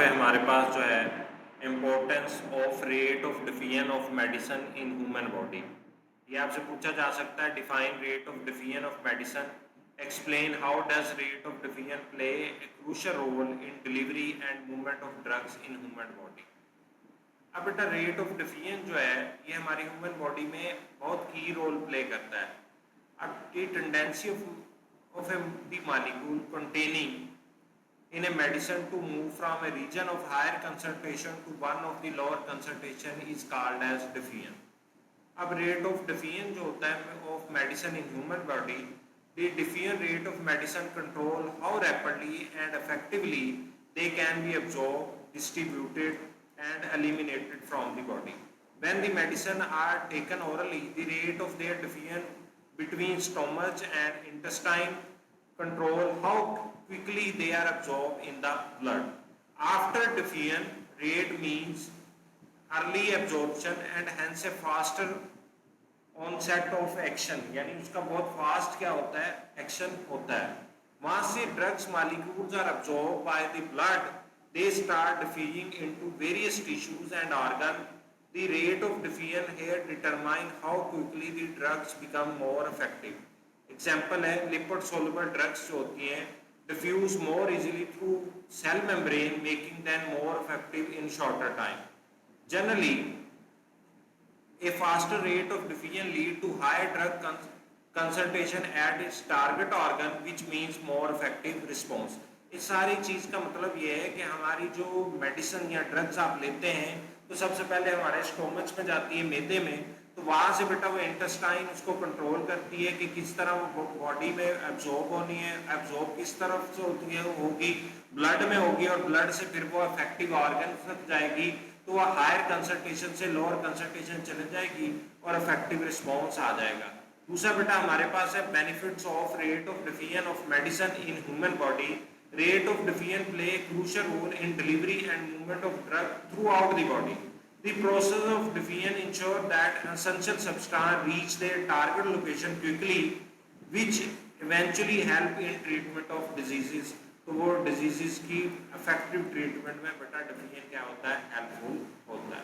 पे हमारे पास जो है importance of rate of diffusion of medicine in human body, ये आपसे पूछा जा सकता है। Define rate of diffusion of medicine, explain how does rate of diffusion play a crucial role in delivery and movement of drugs in human body. अब बेटा rate of diffusion जो है ये हमारी ह्यूमन बॉडी में बहुत की रोल प्ले करता है। अब ये tendency of A the molecule containing in a medicine to move from a region of higher concentration to one of the lower concentration is called as diffusion. अब rate of diffusion जो होता है of medicine in human body, the diffusion rate of medicine control how rapidly and effectively they can be absorbed, distributed and eliminated from the body. When the medicine are taken orally, the rate of their diffusion between stomach and intestine control how quickly they are absorbed in the blood. After diffusion, rate means early absorption and hence a faster onset of action, यानी उसका बहुत fast क्या होता है, action होता है। वहां से drugs molecules are absorbed by the blood, they start diffusing into various tissues and organs. The rate of diffusion here determine how quickly the drugs become more effective. Example है lipid soluble drugs जो होती हैं diffuse more easily through cell membrane making them more effective in shorter time. Generally a faster rate of diffusion lead to higher drug concentration at its target organ which means more effective response। इस सारी चीज का मतलब ये है कि हमारी जो मेडिसिन या ड्रग्स आप लेते हैं तो सबसे पहले हमारे स्टोमच में जाती है, मैदे में, तो वहां से बेटा वो इंटेस्टाइन उसको कंट्रोल करती है कि किस तरह वो बॉडी में एब्जॉर्ब होनी है, एब्जॉर्ब किस तरफ से होती है, वो होगी ब्लड में होगी और ब्लड से फिर वो इफेक्टिव ऑर्गन तक जाएगी, तो वह हायर कंसंट्रेशन से लोअर कंसंट्रेशन चले जाएगी और इफेक्टिव रिस्पॉन्स आ जाएगा। दूसरा बेटा हमारे पास है benefits of rate of diffusion of medicine in human body. Rate of diffusion play a crucial role in delivery and movement of drug throughout the body. The process of diffusion ensure that essential substance reach their target location quickly, which eventually help in treatment of diseases। तो वो diseases की effective treatment में बेटा diffusion क्या होता है, helpful होता है।